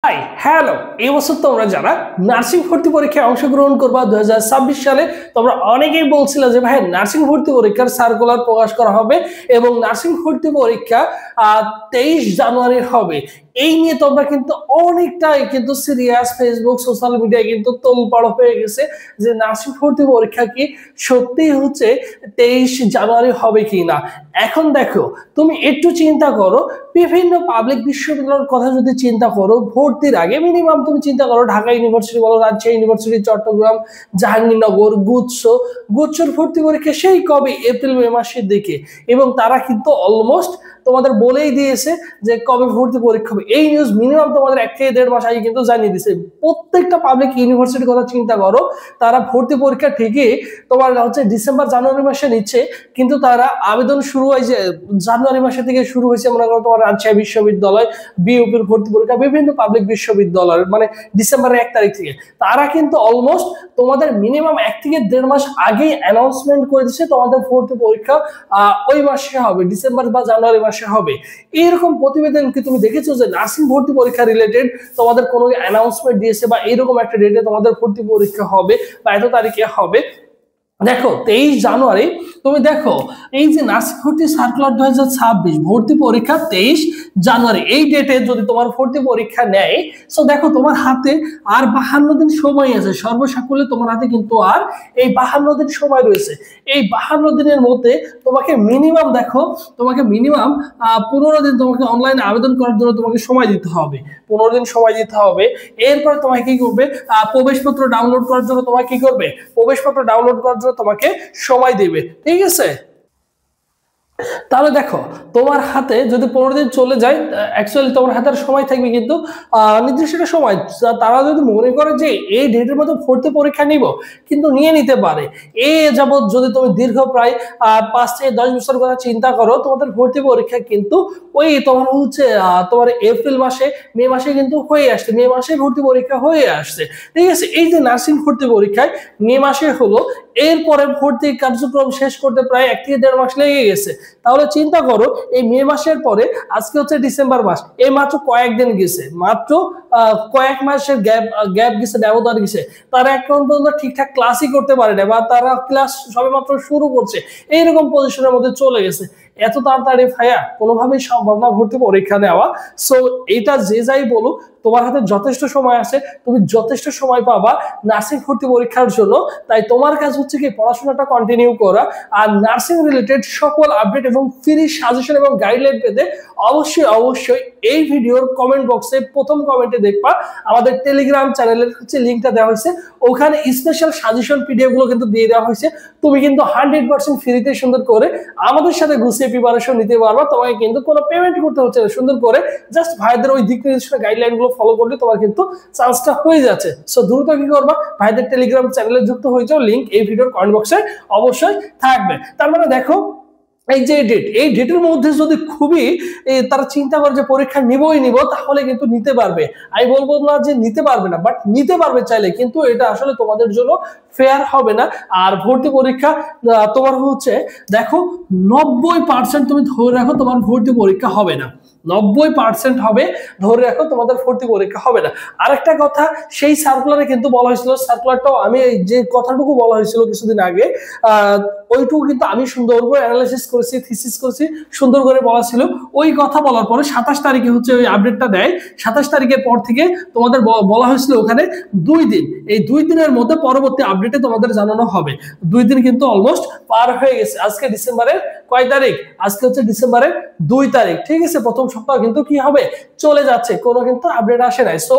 Hi hello, এই বছর তোমরা যারা নার্সিং ভর্তি পরীক্ষায় অংশগ্রহণ করবা 2026 সালে, তোমরা অনেকেই বলছিলে যে ভাই নার্সিং ভর্তি পরীক্ষার সার্কুলার প্রকাশ করা হবে এবং নার্সিং ভর্তি পরীক্ষা 23 জানুয়ারি হবে। এই নিয়ে তোমরা কিন্তু অনেকটাই কিন্তু সিরিয়াস, ফেসবুক সোশ্যাল মিডিয়ায় কিন্তু তোলপাড় হয়ে গেছে যে নার্সিং ভর্তি পরীক্ষা কি সত্যি হচ্ছে 23 জানুয়ারি হবে কি না। এখন দেখো, তুমি একটু চিন্তা করো, বিভিন্ন পাবলিক বিশ্ববিদ্যালয়ের কথা যদি চিন্তা করো, ভর্তির আগে মিনিমাম তুমি চিন্তা করো ঢাকা ইউনিভার্সিটি বলো, রাজশাহী ইউনিভার্সিটি, চট্টগ্রাম, জাহাঙ্গীরনগর, গুচ্ছর ভর্তি পরীক্ষা সেই কবে এপ্রিল মে মাসের দিকে, এবং তারা কিন্তু অলমোস্ট তোমাদের বলেই দিয়েছে যে কবে ভর্তি পরীক্ষা হবে। এই নিউজ মিনিমাম তোমাদের 1 থেকে 1.5 মাস আগে কিন্তু জানিয়ে দিয়েছে। প্রত্যেকটা পাবলিক ইউনিভার্সিটির কথা চিন্তা করো, তারা ভর্তি পরীক্ষা ঠিকই তোমার হচ্ছে ডিসেম্বর জানুয়ারি মাসে নিচ্ছে, কিন্তু তারা আবেদন শুরু হয়েছে জানুয়ারি মাসে থেকে শুরু হয়েছে। মনে করো তোমার রাজশাহী বিশ্ববিদ্যালয়, বিইউপির ভর্তি পরীক্ষা, বিভিন্ন পাবলিক বিশ্ববিদ্যালয়ের মানে ডিসেম্বরের 1 তারিখ থেকে তারা কিন্তু অলমোস্ট তোমাদের মিনিমাম 1 থেকে 1.5 মাস আগেই অ্যানাউন্সমেন্ট করে দিচ্ছে তোমাদের ভর্তি পরীক্ষা ওই মাসে হবে, ডিসেম্বর বা জানুয়ারি মাসে হবে। এইরকম প্রতিবেদন কি তুমি দেখেছো যে নার্সিং ভর্তি পরীক্ষা রিলেটেড তোমাদের কোনো অ্যানাউন্সমেন্ট দিয়েছে বা এইরকম একটা ডেটে তোমাদের ভর্তি পরীক্ষা হবে বা এত তারিখে হবে? দেখো 23 জানুয়ারি, তুমি দেখো এই যে নার্সিং ভর্তি সার্কুলার 2026 ভর্তি পরীক্ষা 23 জানুয়ারি, এই ডেটে যদি তোমার ভর্তি পরীক্ষা নেয়, সো দেখো তোমার হাতে আর 52 দিন সময় আছে। সর্বসাকুল্যে তোমার হাতে কিন্তু আর এই 52 দিন সময় রয়েছে। এই 52 দিনের মধ্যে তোমাকে মিনিমাম দেখো, তোমাকে মিনিমাম 15 দিন তোমাকে অনলাইনে আবেদন করার জন্য তোমাকে সময় দিতে হবে। 15 দিন সময় দিতে হবে। এরপরে তোমাকে কি করবে, প্রবেশপত্র ডাউনলোড করার জন্য তোমাকে কি করবে, প্রবেশপত্র ডাউনলোড করার জন্য তোমাকে সময় দিবে। ঠিক আছে, তাহলে দেখো তোমার হাতে যদি 15 দিন চলে যায়, অ্যাকচুয়ালি তোমার হাতে সময় থাকবে কিন্তু নির্দিষ্ট একটা সময়। তারা যদি মনে করে যে এই ডেটের মধ্যে ভর্তি পরীক্ষা নিব, কিন্তু নিয়ে নিতে পারে। এই যাবৎ যদি তুমি দীর্ঘ প্রায় 5 থেকে 10 বছর কথা চিন্তা করো, তোমাদের ভর্তি পরীক্ষা কিন্তু ওই তোমার হচ্ছে তোমার এপ্রিল মাসে, মে মাসে কিন্তু হয়ে আসছে, মে মাসে ভর্তি পরীক্ষা হয়ে আসছে। ঠিক আছে, এই যে নার্সিং ভর্তি পরীক্ষায় মে মাসে হলো, এরপরে ভর্তি কার্যক্রম শেষ করতে প্রায় 1 থেকে 1.5 মাস লেগে গেছে। তাহলে চিন্তা করো, এই মে মাসের পরে আজকে হচ্ছে ডিসেম্বর মাস, এই মাত্র কয়েকদিন গেছে, মাত্র কয়েক মাসের গ্যাপ গেছে, ব্যবধান গেছে। তারা এখন পর্যন্ত ঠিকঠাক ক্লাসই করতে পারে না, বা তারা ক্লাস সবেমাত্র শুরু করছে, এইরকম পজিশনের মধ্যে চলে গেছে। এত তাড়াতাড়ি ভাইয়া কোনোভাবেই সম্ভব না ভর্তি পরীক্ষা নেওয়া। সো এটা যে যাই বলুক, তোমার হাতে যথেষ্ট সময় আছে, তুমি যথেষ্ট সময় পাবা নার্সিং ভর্তি পরীক্ষার জন্য। তাই তোমার কাজ হচ্ছে কি পড়াশোনাটা কন্টিনিউ করা, আর নার্সিং রিলেটেড সকল আপডেট এবং ফ্রি সাজেশন এবং গাইডলাইন পেতে অবশ্যই অবশ্যই এই ভিডিওর কমেন্ট বক্সে প্রথম কমেন্টে দেখবা আমাদের টেলিগ্রাম চ্যানেলের হচ্ছে লিঙ্কটা দেওয়া হয়েছে। ওখানে স্পেশাল সাজেশন পিডিএফ গুলো কিন্তু দিয়ে দেওয়া হয়েছে। তুমি কিন্তু 100% ফ্রিতে সুন্দর করে আমাদের সাথে গুছিয়ে প্রিপারেশন নিতে পারবা। তোমাকে কিন্তু কোনো পেমেন্ট করতে হচ্ছে না, সুন্দর করে জাস্ট ভাইদের ওই দিক নির্দেশনা গাইডলাইন গুলো ফলো করলে তোমার কিন্তু চান্সটা হয়ে যাচ্ছে। সো দ্রুত কি করবা, ভাইদের টেলিগ্রাম চ্যানেলে যুক্ত হয়ে যাও, লিঙ্ক এই ভিডিওর কমেন্ট বক্সে অবশ্যই থাকবে। তার মানে দেখো এই যে ডেট, এই ডেটের মধ্যে যদি খুবই তারা চিন্তা করে যে পরীক্ষা নিবই নিব, তাহলে কিন্তু নিতে পারবে। আমি বলবো না যে নিতে পারবে না, বাট নিতে পারবে চাইলে, কিন্তু এটা আসলে তোমাদের জন্য ফেয়ার হবে না। আর ভর্তি পরীক্ষা তোমার হচ্ছে দেখো 90% তুমি ধরে রাখো তোমার ভর্তি পরীক্ষা হবে না, 90% হবে ধরে রাখো তোমাদের ভর্তি পরীক্ষা হবে না। আরেকটা কথা, সেই সার্কুলারে কিন্তু বলা হয়েছিল, সার্কুলারটাও আমি যে কথাটুকু বলা হয়েছিল কিছুদিন আগে, ওইটুকু কিন্তু আমি সুন্দর করে অ্যানালাইসিস করেছি, থিসিস করেছি, সুন্দর করে বলা ছিল। ওই কথা বলার পরে 27 তারিখে হচ্ছে ওই আপডেটটা দেয়। 27 তারিখের পর থেকে তোমাদের বলা হয়েছিল ওখানে 2 দিন, এই 2 দিনের মধ্যে পরবর্তী আপডেটে তোমাদের জানানো হবে। 2 দিন কিন্তু অলমোস্ট পার হয়ে গেছে। আজকে ডিসেম্বরের কয় তারিখ? আজকে হচ্ছে ডিসেম্বরের 2 তারিখ। ঠিক আছে, প্রথম সপ্তাহ কিন্তু কি হবে, চলে যাচ্ছে, কোনো কিন্তু আপডেট আসে নাই। সো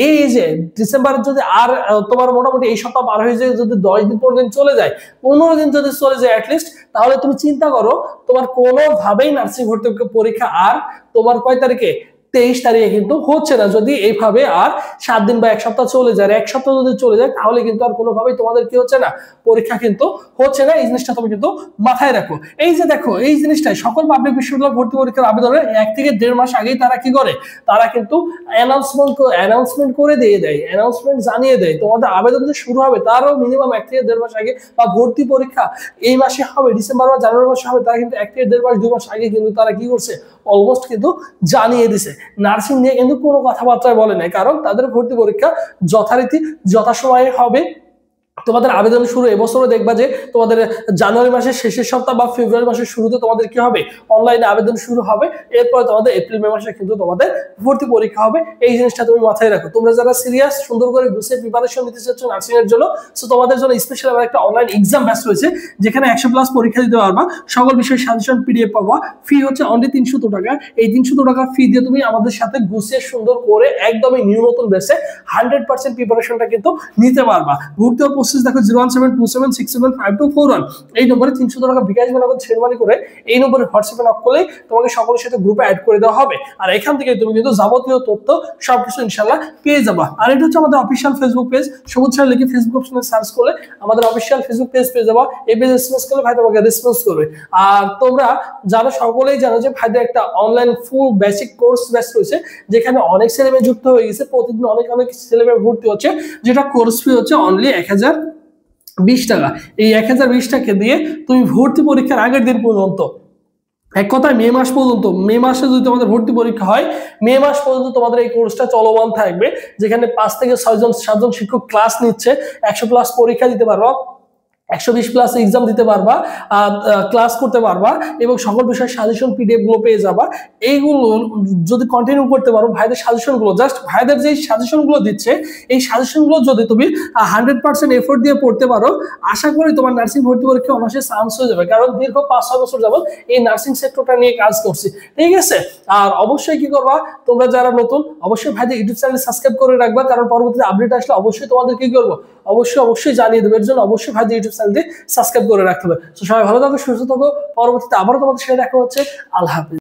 এই যে ডিসেম্বরের যদি আর তোমার মোটামুটি এই সপ্তাহ পার হয়ে যায়, যদি 10 দিন 15 দিন চলে যায়, 15 দিন যদি চলে যায় অ্যাটলিস্ট, তাহলে তুমি চিন্তা করো তোমার কোনোভাবেই নার্সিং ভর্তি পরীক্ষা আর তোমার কয় তারিখে, 23 তারিখে কিন্তু হচ্ছে না। যদি এইভাবে আর 7 দিন বা 1 সপ্তাহ চলে যায়, 1 সপ্তাহ যদি চলে যায়, তাহলে কিন্তু আর কোনোভাবেই তোমাদের কি হচ্ছে না, পরীক্ষা কিন্তু হচ্ছে না। এই জিনিসটা তুমি কিন্তু মাথায় রাখো। এই যে দেখো, এই জিনিসটাই সকল পাবলিক বিশ্ববিদ্যালয় ভর্তি পরীক্ষার আবেদনের 1 থেকে 1.5 মাস আগেই তারা কি করে, তারা কিন্তু অ্যানাউন্সমেন্ট করে দিয়ে দেয়, অ্যানাউন্সমেন্ট জানিয়ে দেয় তোমাদের আবেদন যে শুরু হবে তারও মিনিমাম 1 থেকে 1.5 মাস আগে, বা ভর্তি পরীক্ষা এই মাসে হবে, ডিসেম্বর বা জানুয়ারি মাসে হবে, তারা কিন্তু 1 থেকে 1.5 মাস 2 মাস আগে কিন্তু তারা কি করছে, অলমোস্ট কিন্তু জানিয়ে দিছে। নার্সিং নিয়ে কিন্তু কোনো কথাবার্তায় বলে নাই, কারণ তাদের ভর্তি পরীক্ষা যথারীতি যথাসময়ে হবে। তোমাদের আবেদন শুরু এবছরও দেখবা যে তোমাদের জানুয়ারি মাসের শেষের সপ্তাহ বা ফেব্রুয়ারি মাসের শুরুতে তোমাদের কি হবে, অনলাইনে আবেদন শুরু হবে। এরপরে তোমাদের এপ্রিল মে মাসে কিন্তু তোমাদের ভর্তি পরীক্ষা হবে। এই জিনিসটা তুমি মাথায় রাখো। তোমরা যারা সিরিয়াস সুন্দর করে গুছিয়ে প্রিপারেশন নিতে চাচ্ছ নার্সিং এর জন্য, সো তোমাদের জন্য স্পেশাল একটা অনলাইন এক্সাম ব্যাচ রয়েছে, যেখানে 100+ পরীক্ষা দিতে পারবা, সকল বিষয়ে সাজেশন পিডিএফ পাবা। ফি হচ্ছে অনলি 300 টাকা। এই 300 টাকা ফি দিয়ে তুমি আমাদের সাথে গুছিয়ে সুন্দর করে একদমই নিউনতুন বেসে 100% প্রিপারেশনটা কিন্তু নিতে পারবা। ভর্তি দেখো 01727675241 এই নম্বরে 300 টাকা বিকাশ নগদ শেয়ারমানি করে এই নম্বরে হোয়াটসঅ্যাপে নক করলেই তোমাকে সকলের সাথে গ্রুপে অ্যাড করে দেওয়া হবে। আর এখান থেকে তুমি কিন্তু যাবতীয় তথ্য সবকিছু ইনশাআল্লাহ পেয়ে যাবা। আর এটা হচ্ছে আমাদের অফিশিয়াল ফেসবুক পেজ, সবুজ স্যার লিখে ফেসবুক অপশনে সার্চ করলে আমাদের অফিশিয়াল ফেসবুক পেজ পেয়ে যাবা। এই পেজে এসএমএস করলে ভাই তোমাকে রেসপন্স করবে। আর তোমরা যারা সকলেই জানো যে ভাইদের একটা online full basic course batch রয়েছে, যেখানে অনেক ছেলেমেয়ে যুক্ত হয়ে গেছে, প্রতিদিন অনেক ছেলেমেয়ে ভর্তি হচ্ছে, যেটা কোর্স ফি হচ্ছে অনলি 1020 টাকা। এই 1020 টাকা দিয়ে তুমি ভর্তি পরীক্ষার আগের দিন পর্যন্ত, এক কথায় মে মাস পর্যন্ত, মে মাসে যদি তোমাদের ভর্তি পরীক্ষা হয়, মে মাস পর্যন্ত তোমাদের এই কোর্সটা চলমান থাকবে, যেখানে 5 থেকে 6 জন শিক্ষক ক্লাস নিচ্ছে। 100+ পরীক্ষা দিতে পারবা, 120+ এক্সাম দিতে পারবা, ক্লাস করতে পারবা এবং সকল বিষয়ের সাজেশন পিডিএফ গুলো পেয়ে যাবা। এইগুলো যদি কন্টিনিউ করতে পারো, ভাইদের সাজেশন গুলো, জাস্ট ভাইদের যে সাজেশন গুলো দিচ্ছে, এই সাজেশন গুলো যদি তুমি 100% এফোর্ট দিয়ে পড়তে পারো, আশা করি তোমার নার্সিং ভর্তি পরীক্ষা অনায়াসে চান্স হয়ে যাবে। কারণ দীর্ঘ 5-6 বছর যাবত এই নার্সিং সেক্টরটা নিয়ে কাজ করছি, ঠিক আছে? আর অবশ্যই কি করবা, তোমরা যারা নতুন অবশ্যই ভাইদের ইউটিউব চ্যানেল সাবস্ক্রাইব করে রাখবা, কারণ পরবর্তীতে আপডেট আসলে অবশ্যই তোমাদের কি করবো, অবশ্যই জানিয়ে দেবে। এর জন্য অবশ্যই ভাইদের ইউটিউব চ্যানেলটি সাবস্ক্রাইব করে রাখতে হবে। তো সবাই ভালো থাকো, সুস্থ থাকো। পরবর্তীতে আবারও তোমাদের সাথে দেখা হচ্ছে। আল্লাহ হাফেজ।